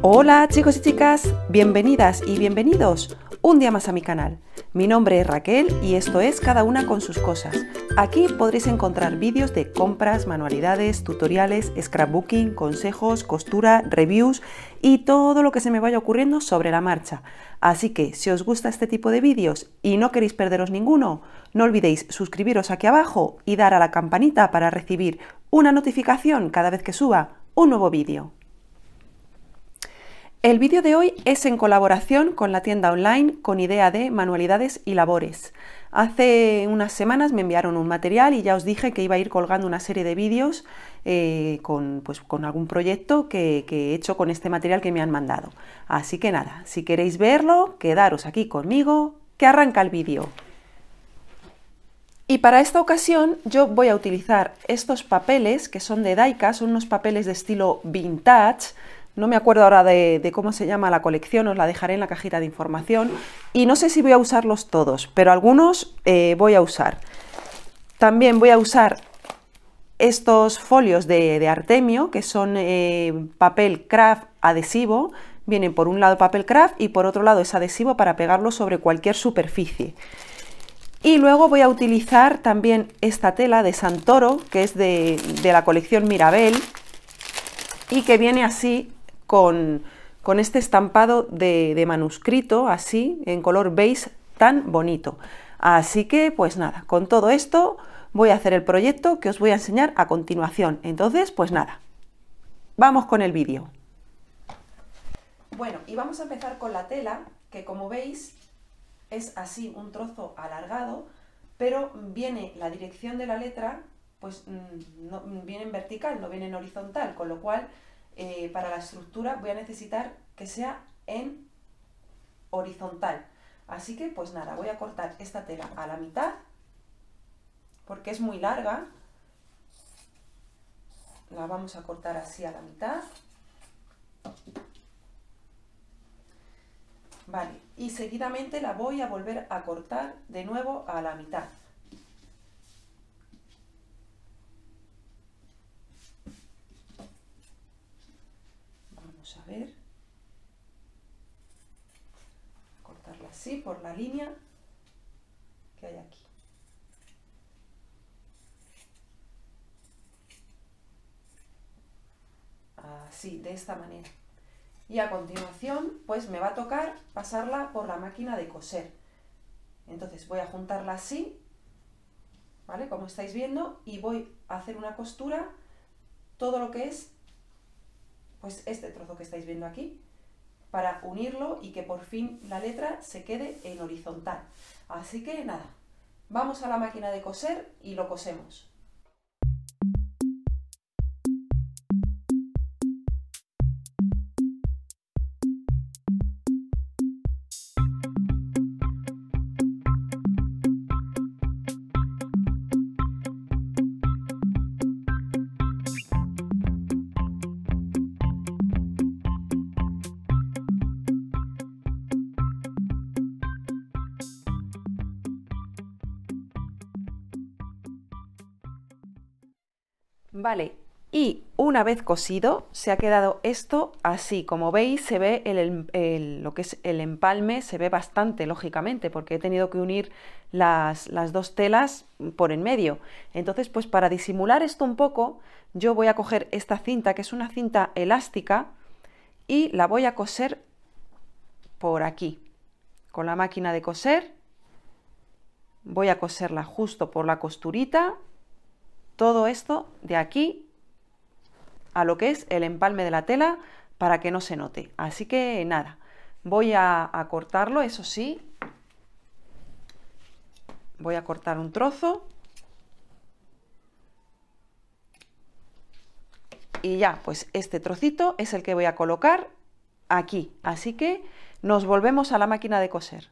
Hola chicos y chicas, bienvenidas y bienvenidos un día más a mi canal. Mi nombre es Raquel y esto es Cada una con sus cosas. Aquí podréis encontrar vídeos de compras, manualidades, tutoriales, scrapbooking, consejos, costura, reviews y todo lo que se me vaya ocurriendo sobre la marcha. Así que si os gusta este tipo de vídeos y no queréis perderos ninguno, no olvidéis suscribiros aquí abajo y dar a la campanita para recibir una notificación cada vez que suba un nuevo vídeo. El vídeo de hoy es en colaboración con la tienda online Con Idea de Manualidades y Labores. Hace unas semanas me enviaron un material y ya os dije que iba a ir colgando una serie de vídeos con algún proyecto que he hecho con este material que me han mandado. Así que nada, si queréis verlo, quedaros aquí conmigo, que arranca el vídeo. Y para esta ocasión yo voy a utilizar estos papeles que son de Daika, son unos papeles de estilo vintage. No me acuerdo ahora de cómo se llama la colección, os la dejaré en la cajita de información. Y no sé si voy a usarlos todos, pero algunos voy a usar. También voy a usar estos folios de Artemio, que son papel craft adhesivo. Vienen por un lado papel craft y por otro lado es adhesivo para pegarlo sobre cualquier superficie. Y luego voy a utilizar también esta tela de Santoro, que es de la colección Mirabel, y que viene así con este estampado de manuscrito, así, en color beige, tan bonito. Así que, pues nada, con todo esto voy a hacer el proyecto que os voy a enseñar a continuación. Entonces, pues nada, vamos con el vídeo. Bueno, y vamos a empezar con la tela, que como veis es así, un trozo alargado, pero viene la dirección de la letra, pues no, viene en vertical, no viene en horizontal, con lo cual para la estructura voy a necesitar que sea en horizontal. Así que pues nada, voy a cortar esta tela a la mitad, porque es muy larga. La vamos a cortar así a la mitad. Vale, y seguidamente la voy a volver a cortar de nuevo a la mitad. Vamos a ver. Cortarla así por la línea que hay aquí. Así, de esta manera. Y a continuación, pues me va a tocar pasarla por la máquina de coser. Entonces voy a juntarla así, ¿vale? Como estáis viendo, y voy a hacer una costura, todo lo que es, pues este trozo que estáis viendo aquí, para unirlo y que por fin la letra se quede en horizontal. Así que nada, vamos a la máquina de coser y lo cosemos. Vale, y una vez cosido se ha quedado esto así. Como veis se ve lo que es el empalme, se ve bastante lógicamente porque he tenido que unir las dos telas por en medio. Entonces pues para disimular esto un poco yo voy a coger esta cinta, que es una cinta elástica, y la voy a coser por aquí. Con la máquina de coser voy a coserla justo por la costurita. Todo esto de aquí a lo que es el empalme de la tela para que no se note. Así que nada, voy a cortarlo, eso sí. Voy a cortar un trozo. Y ya, pues este trocito es el que voy a colocar aquí. Así que nos volvemos a la máquina de coser.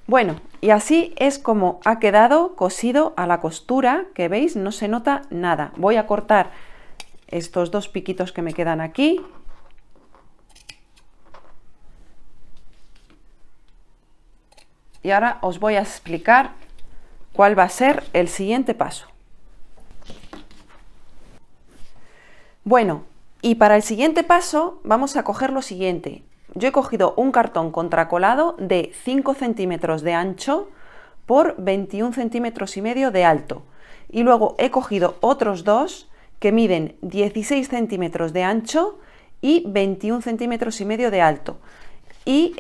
Bueno, y así es como ha quedado cosido a la costura, que veis, no se nota nada. Voy a cortar estos dos piquitos que me quedan aquí. Y ahora os voy a explicar cuál va a ser el siguiente paso. Bueno, y para el siguiente paso vamos a coger lo siguiente. Yo he cogido un cartón contracolado de 5 centímetros de ancho por 21 centímetros y medio de alto. Y luego he cogido otros dos que miden 16 centímetros de ancho y 21 centímetros y medio de alto. Y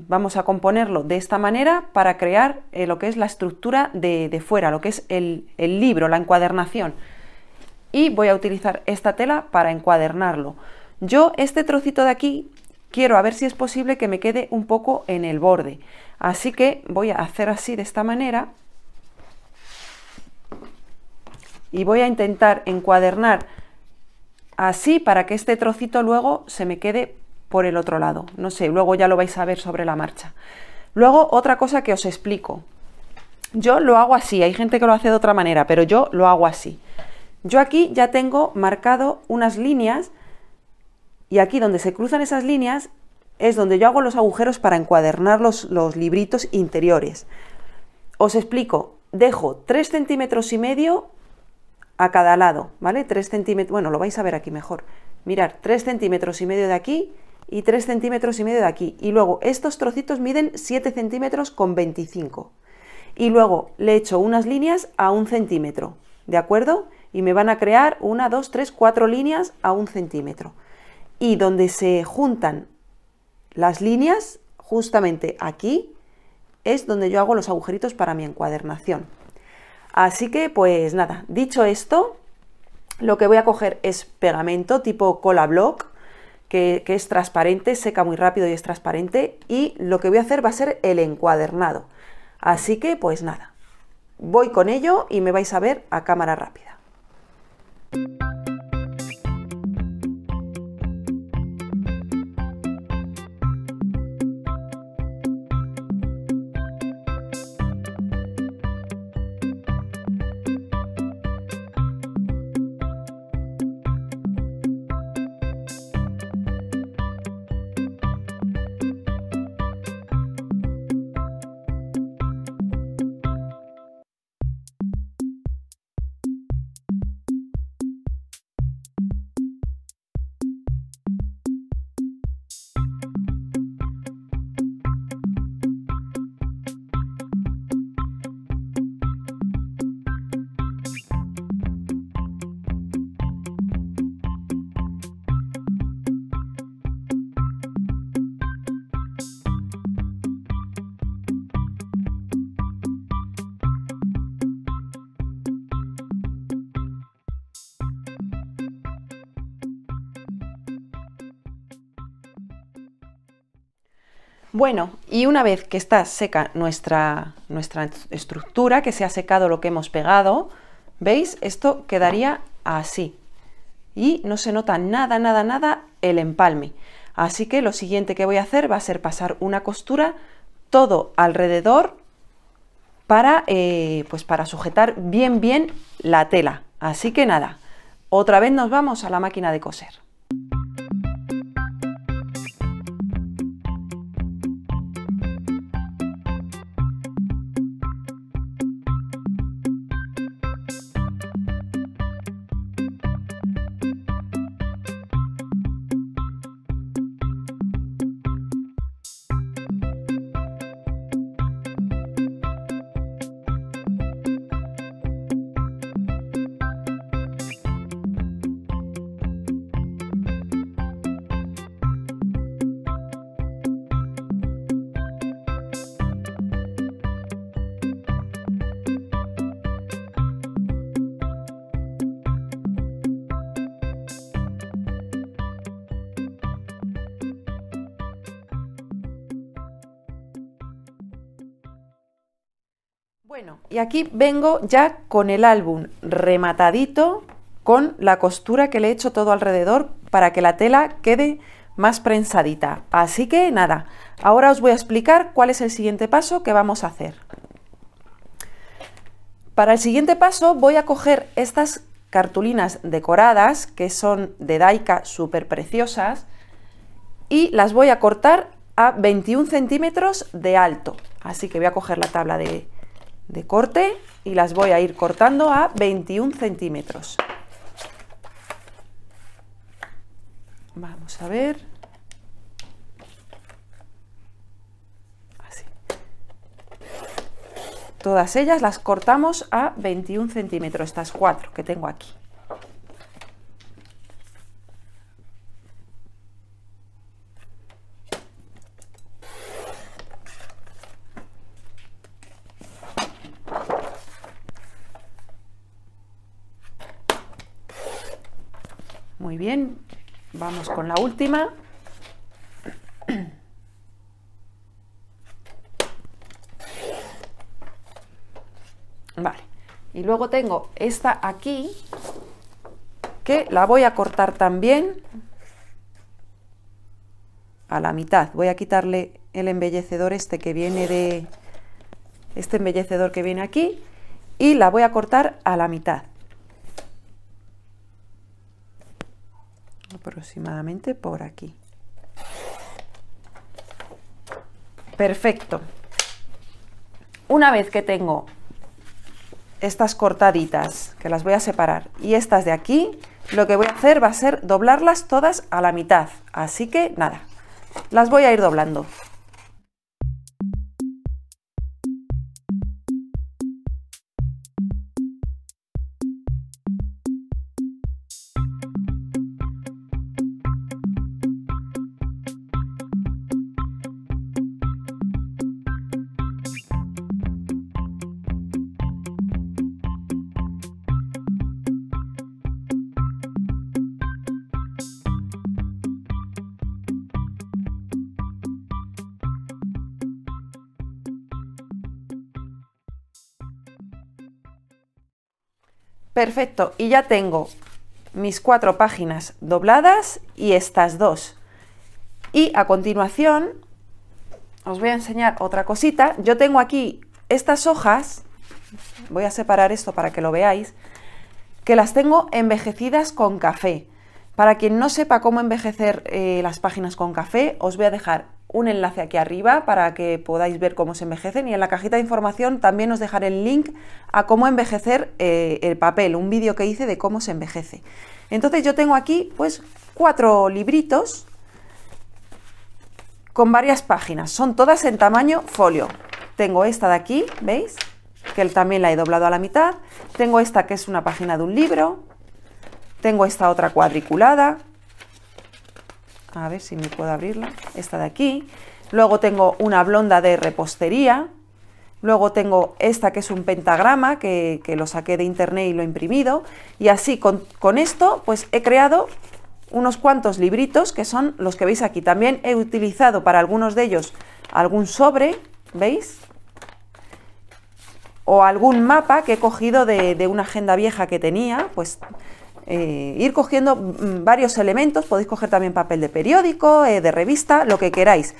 vamos a componerlo de esta manera para crear lo que es la estructura de fuera, lo que es el libro, la encuadernación. Y voy a utilizar esta tela para encuadernarlo. Yo este trocito de aquí quiero a ver si es posible que me quede un poco en el borde. Así que voy a hacer así de esta manera. Y voy a intentar encuadernar así para que este trocito luego se me quede por el otro lado. No sé, luego ya lo vais a ver sobre la marcha. Luego otra cosa que os explico. Yo lo hago así, hay gente que lo hace de otra manera, pero yo lo hago así. Yo aquí ya tengo marcado unas líneas y aquí donde se cruzan esas líneas es donde yo hago los agujeros para encuadernar los libritos interiores. Os explico, dejo 3 centímetros y medio a cada lado, ¿vale? 3 centímetros, bueno, lo vais a ver aquí mejor. Mirad, 3 centímetros y medio de aquí y 3 centímetros y medio de aquí. Y luego estos trocitos miden 7 centímetros con 25. Y luego le echo unas líneas a 1 centímetro, ¿de acuerdo? Y me van a crear 1, 2, 3, 4 líneas a 1 centímetro. Y donde se juntan las líneas, justamente aquí, es donde yo hago los agujeritos para mi encuadernación. Así que, pues nada, dicho esto, lo que voy a coger es pegamento tipo cola block, que es transparente, seca muy rápido y es transparente, y lo que voy a hacer va a ser el encuadernado. Así que, pues nada, voy con ello y me vais a ver a cámara rápida. Bueno, y una vez que está seca nuestra estructura, que se ha secado lo que hemos pegado, ¿veis? Esto quedaría así. Y no se nota nada, nada, nada el empalme. Así que lo siguiente que voy a hacer va a ser pasar una costura todo alrededor para sujetar bien, bien la tela. Así que nada, otra vez nos vamos a la máquina de coser. Bueno, y aquí vengo ya con el álbum rematadito con la costura que le he hecho todo alrededor para que la tela quede más prensadita. Así que nada, ahora os voy a explicar cuál es el siguiente paso que vamos a hacer. Para el siguiente paso voy a coger estas cartulinas decoradas, que son de Daika súper preciosas, y las voy a cortar a 21 centímetros de alto. Así que voy a coger la tabla de corte y las voy a ir cortando a 21 centímetros. Vamos a ver. Así. Todas ellas las cortamos a 21 centímetros, estas 4 que tengo aquí. Muy bien, vamos con la última. Vale, y luego tengo esta aquí, que la voy a cortar también a la mitad. Voy a quitarle el embellecedor este que viene de... este embellecedor que viene aquí, y la voy a cortar a la mitad. Aproximadamente por aquí. Perfecto. Una vez que tengo estas cortaditas, que las voy a separar, y estas de aquí, lo que voy a hacer va a ser doblarlas todas a la mitad. Así que nada, las voy a ir doblando. Perfecto, y ya tengo mis 4 páginas dobladas y estas 2. Y a continuación os voy a enseñar otra cosita. Yo tengo aquí estas hojas, voy a separar esto para que lo veáis, que las tengo envejecidas con café. Para quien no sepa cómo envejecer las páginas con café, os voy a dejar un enlace aquí arriba para que podáis ver cómo se envejecen, y en la cajita de información también os dejaré el link a cómo envejecer el papel, un vídeo que hice de cómo se envejece. Entonces yo tengo aquí pues 4 libritos con varias páginas, son todas en tamaño folio. Tengo esta de aquí, ¿veis? Que también la he doblado a la mitad. Tengo esta que es una página de un libro. Tengo esta otra cuadriculada. A ver si me puedo abrirla. Esta de aquí. Luego tengo una blonda de repostería. Luego tengo esta que es un pentagrama que lo saqué de internet y lo he imprimido. Y así con esto pues he creado unos cuantos libritos que son los que veis aquí. También he utilizado para algunos de ellos algún sobre, ¿veis? O algún mapa que he cogido de una agenda vieja que tenía, pues ir cogiendo varios elementos. Podéis coger también papel de periódico, de revista, lo que queráis,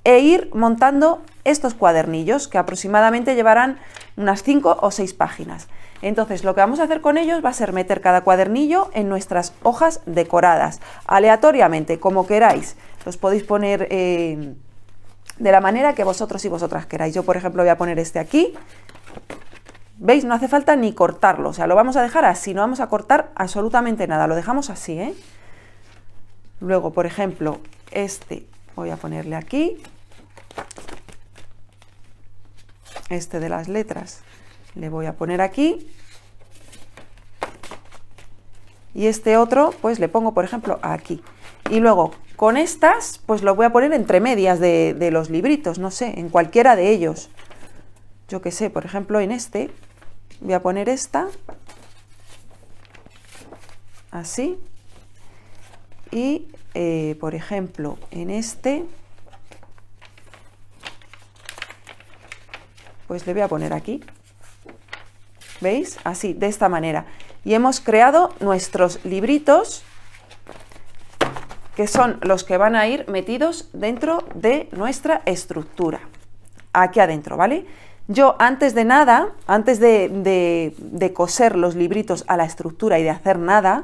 e ir montando estos cuadernillos que aproximadamente llevarán unas 5 o 6 páginas. Entonces lo que vamos a hacer con ellos va a ser meter cada cuadernillo en nuestras hojas decoradas, aleatoriamente, como queráis. Los podéis poner de la manera que vosotros y vosotras queráis. Yo, por ejemplo, voy a poner este aquí. ¿Veis? No hace falta ni cortarlo, o sea, lo vamos a dejar así, no vamos a cortar absolutamente nada, lo dejamos así, ¿eh? Luego, por ejemplo, este voy a ponerle aquí, este de las letras le voy a poner aquí, y este otro pues le pongo, por ejemplo, aquí. Y luego con estas pues lo voy a poner entre medias de los libritos, no sé, en cualquiera de ellos. Yo que sé, por ejemplo, en este voy a poner esta, así, y por ejemplo, en este, pues le voy a poner aquí, ¿veis? Así, de esta manera. Y hemos creado nuestros libritos que son los que van a ir metidos dentro de nuestra estructura, aquí adentro, ¿vale? Yo antes de nada, antes de coser los libritos a la estructura y de hacer nada,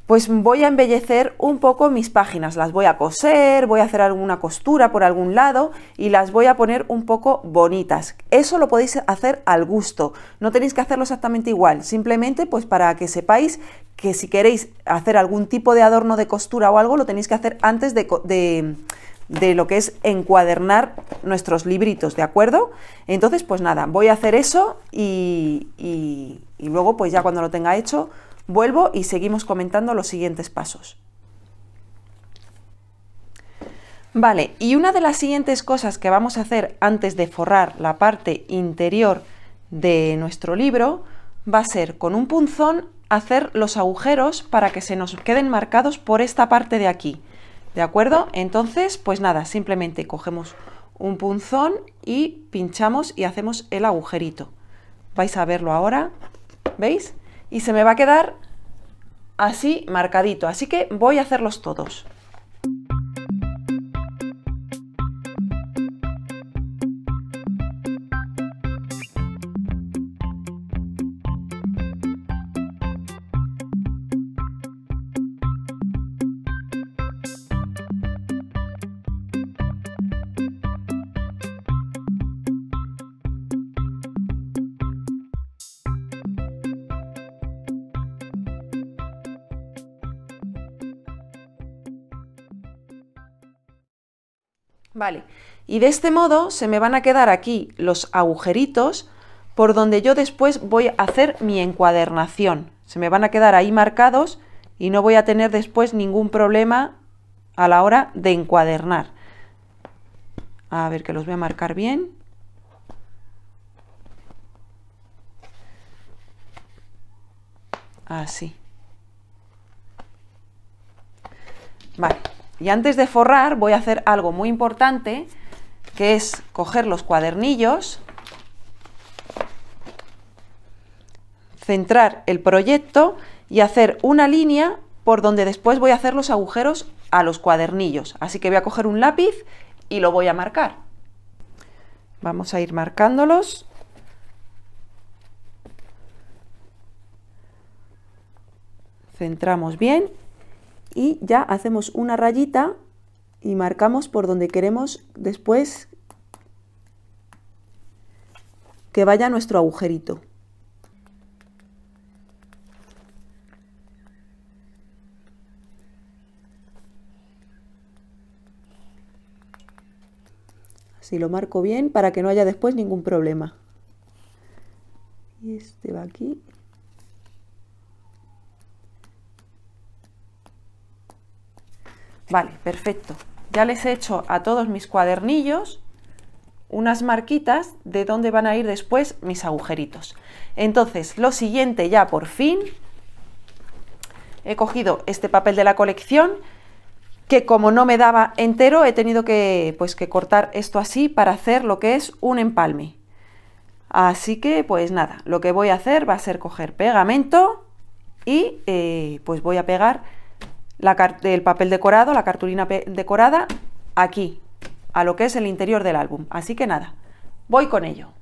pues voy a embellecer un poco mis páginas, las voy a coser, voy a hacer alguna costura por algún lado y las voy a poner un poco bonitas. Eso lo podéis hacer al gusto, no tenéis que hacerlo exactamente igual, simplemente pues para que sepáis que si queréis hacer algún tipo de adorno de costura o algo, lo tenéis que hacer antes de lo que es encuadernar nuestros libritos, ¿de acuerdo? Entonces, pues nada, voy a hacer eso y luego pues ya cuando lo tenga hecho, vuelvo y seguimos comentando los siguientes pasos. Vale, y una de las siguientes cosas que vamos a hacer antes de forrar la parte interior de nuestro libro va a ser con un punzón hacer los agujeros para que se nos queden marcados por esta parte de aquí, ¿de acuerdo? Entonces, pues nada, simplemente cogemos un punzón y pinchamos y hacemos el agujerito. Vais a verlo ahora, ¿veis? Y se me va a quedar así marcadito, así que voy a hacerlos todos. Vale, y de este modo se me van a quedar aquí los agujeritos por donde yo después voy a hacer mi encuadernación. Se me van a quedar ahí marcados y no voy a tener después ningún problema a la hora de encuadernar. A ver, que los voy a marcar bien. Así. Vale. Y antes de forrar voy a hacer algo muy importante, que es coger los cuadernillos, centrar el proyecto y hacer una línea por donde después voy a hacer los agujeros a los cuadernillos. Así que voy a coger un lápiz y lo voy a marcar. Vamos a ir marcándolos. Centramos bien. Y ya hacemos una rayita y marcamos por donde queremos después que vaya nuestro agujerito. Así lo marco bien para que no haya después ningún problema. Y este va aquí. Vale, perfecto. Ya les he hecho a todos mis cuadernillos unas marquitas de dónde van a ir después mis agujeritos. Entonces, lo siguiente ya por fin, he cogido este papel de la colección, que como no me daba entero, he tenido que cortar esto así para hacer lo que es un empalme. Así que, pues nada, lo que voy a hacer va a ser coger pegamento y pues voy a pegar el papel decorado, la cartulina decorada, aquí, a lo que es el interior del álbum. Así que nada, voy con ello.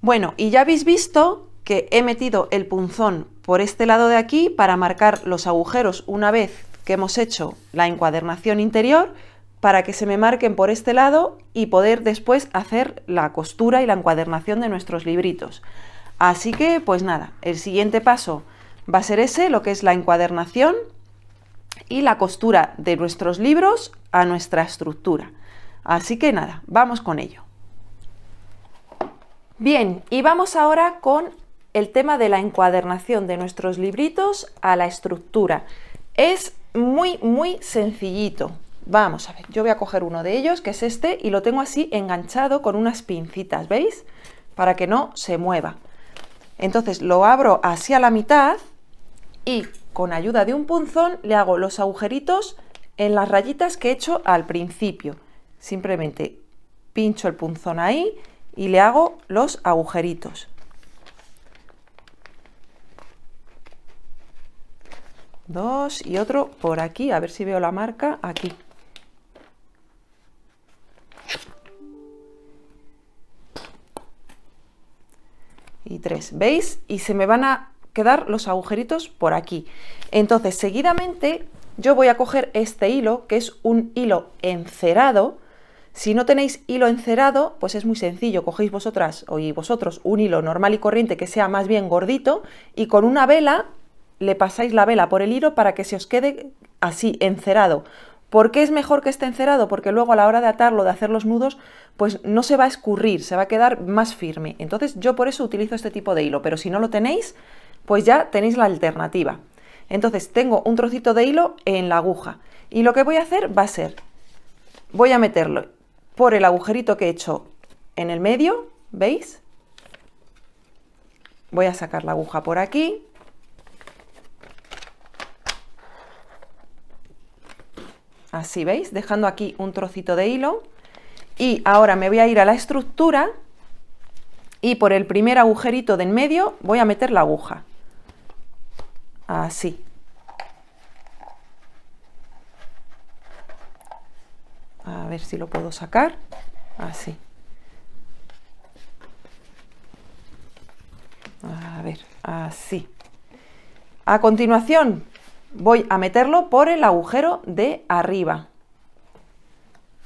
Bueno, y ya habéis visto que he metido el punzón por este lado de aquí para marcar los agujeros una vez que hemos hecho la encuadernación interior, para que se me marquen por este lado y poder después hacer la costura y la encuadernación de nuestros libritos. Así que, pues nada, el siguiente paso va a ser ese, lo que es la encuadernación y la costura de nuestros libros a nuestra estructura. Así que nada, vamos con ello. Bien, y vamos ahora con el tema de la encuadernación de nuestros libritos a la estructura. Es muy sencillito. Vamos a ver, yo voy a coger uno de ellos, que es este, y lo tengo así enganchado con unas pincitas, ¿veis? Para que no se mueva. Entonces lo abro así a la mitad y con ayuda de un punzón le hago los agujeritos en las rayitas que he hecho al principio. Simplemente pincho el punzón ahí y le hago los agujeritos. Dos y otro por aquí, a ver si veo la marca aquí. Y tres, ¿veis? Y se me van a quedar los agujeritos por aquí. Entonces, seguidamente yo voy a coger este hilo, que es un hilo encerado. Si no tenéis hilo encerado, pues es muy sencillo, cogéis vosotras o vosotros un hilo normal y corriente que sea más bien gordito y con una vela le pasáis la vela por el hilo para que se os quede así, encerado. ¿Por qué es mejor que esté encerado? Porque luego a la hora de atarlo, de hacer los nudos, pues no se va a escurrir, se va a quedar más firme. Entonces yo por eso utilizo este tipo de hilo, pero si no lo tenéis, pues ya tenéis la alternativa. Entonces tengo un trocito de hilo en la aguja y lo que voy a hacer va a ser, voy a meterlo por el agujerito que he hecho en el medio, ¿veis? Voy a sacar la aguja por aquí. Así, ¿veis? Dejando aquí un trocito de hilo. Y ahora me voy a ir a la estructura y por el primer agujerito de en medio voy a meter la aguja. Así. A ver si lo puedo sacar. Así. A ver, así. A continuación voy a meterlo por el agujero de arriba.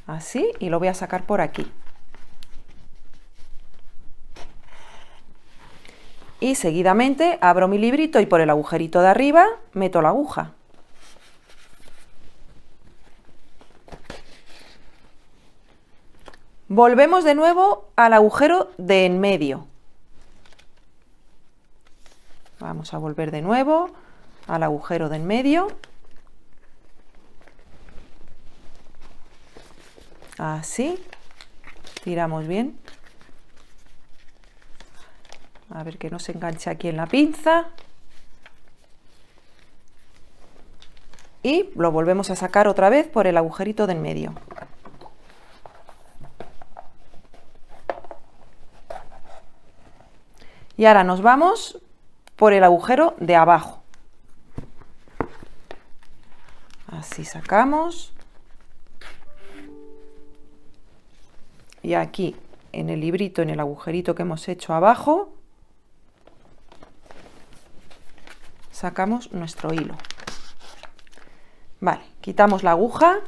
Así, y lo voy a sacar por aquí. Y seguidamente abro mi librito y por el agujerito de arriba meto la aguja. Volvemos de nuevo al agujero de en medio. Vamos a volver de nuevo al agujero de en medio. Así. Tiramos bien. A ver que no se enganche aquí en la pinza. Y lo volvemos a sacar otra vez por el agujerito de en medio. Y ahora nos vamos por el agujero de abajo. Así sacamos. Y aquí en el librito, en el agujerito que hemos hecho abajo, sacamos nuestro hilo. Vale, quitamos la aguja,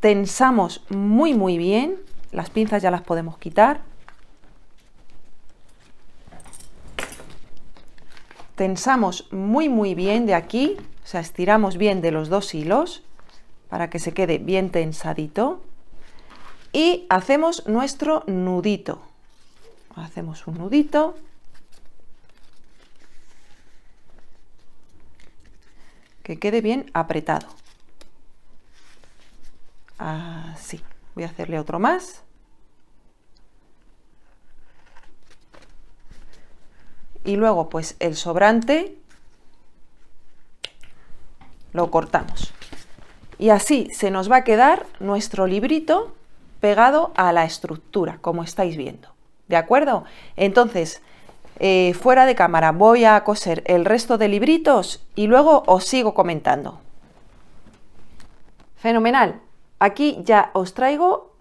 tensamos muy bien, las pinzas ya las podemos quitar. Tensamos muy bien de aquí, o sea, estiramos bien de los dos hilos para que se quede bien tensadito. Y hacemos nuestro nudito. Hacemos un nudito. Que quede bien apretado. Así. Voy a hacerle otro más. Y luego pues el sobrante lo cortamos. Y así se nos va a quedar nuestro librito pegado a la estructura, como estáis viendo. ¿De acuerdo? Entonces, fuera de cámara voy a coser el resto de libritos y luego os sigo comentando. Fenomenal. Aquí ya os traigo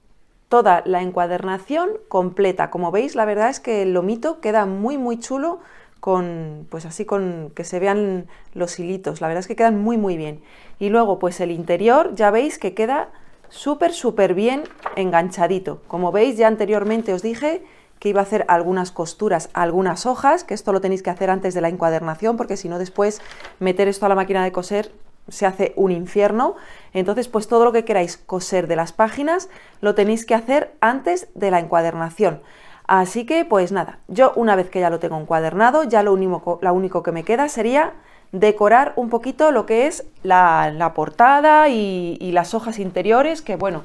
toda la encuadernación completa. Como veis, la verdad es que el lomito queda muy chulo, con, pues así con que se vean los hilitos, la verdad es que quedan muy bien. Y luego pues el interior ya veis que queda súper bien enganchadito. Como veis, ya anteriormente os dije que iba a hacer algunas costuras, algunas hojas, que esto lo tenéis que hacer antes de la encuadernación, porque si no después meter esto a la máquina de coser se hace un infierno. Entonces pues todo lo que queráis coser de las páginas lo tenéis que hacer antes de la encuadernación. Así que pues nada, yo una vez que ya lo tengo encuadernado, ya lo único que me queda sería decorar un poquito lo que es la portada y las hojas interiores, que bueno,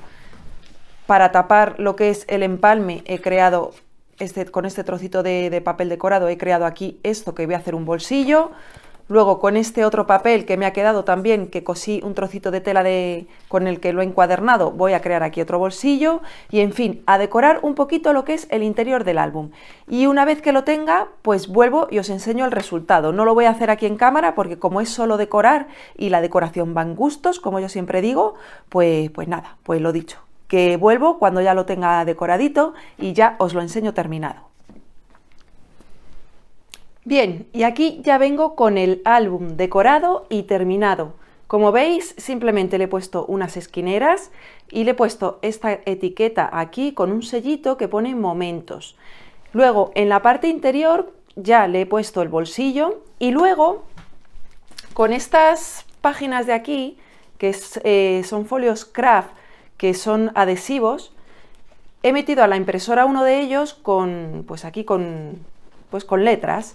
para tapar lo que es el empalme he creado con este trocito de papel decorado, he creado aquí esto que voy a hacer un bolsillo. Luego con este otro papel que me ha quedado también, que cosí un trocito de tela con el que lo he encuadernado, voy a crear aquí otro bolsillo y en fin, a decorar un poquito lo que es el interior del álbum. Y una vez que lo tenga, pues vuelvo y os enseño el resultado. No lo voy a hacer aquí en cámara porque como es solo decorar y la decoración va en gustos, como yo siempre digo, pues nada, pues lo dicho, que vuelvo cuando ya lo tenga decoradito y ya os lo enseño terminado. Bien, y aquí ya vengo con el álbum decorado y terminado. Como veis, simplemente le he puesto unas esquineras y le he puesto esta etiqueta aquí con un sellito que pone momentos. Luego, en la parte interior ya le he puesto el bolsillo y luego, con estas páginas de aquí, que son folios craft, que son adhesivos, he metido a la impresora uno de ellos con letras,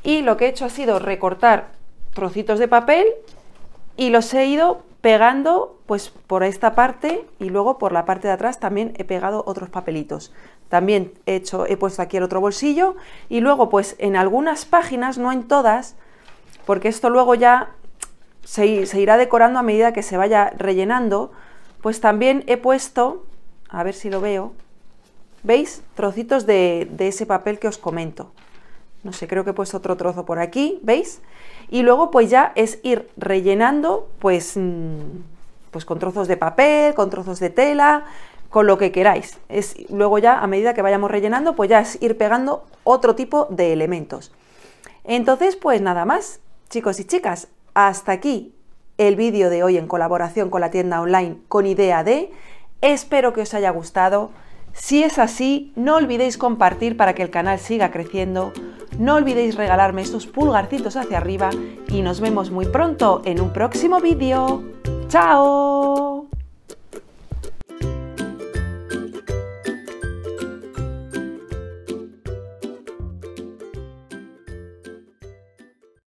y lo que he hecho ha sido recortar trocitos de papel y los he ido pegando pues por esta parte y luego por la parte de atrás también he pegado otros papelitos. También he puesto aquí el otro bolsillo y luego pues en algunas páginas, no en todas, porque esto luego ya se irá decorando a medida que se vaya rellenando, pues también he puesto, a ver si lo veo, ¿veis? Trocitos de ese papel que os comento. No sé, creo que he puesto otro trozo por aquí, ¿veis? Y luego pues ya es ir rellenando pues con trozos de papel, con trozos de tela, con lo que queráis. Luego ya a medida que vayamos rellenando pues ya es ir pegando otro tipo de elementos. Entonces pues nada más, chicos y chicas, hasta aquí el vídeo de hoy en colaboración con la tienda online Con Idea de. Espero que os haya gustado. Si es así, no olvidéis compartir para que el canal siga creciendo, no olvidéis regalarme estos pulgarcitos hacia arriba y nos vemos muy pronto en un próximo vídeo. ¡Chao!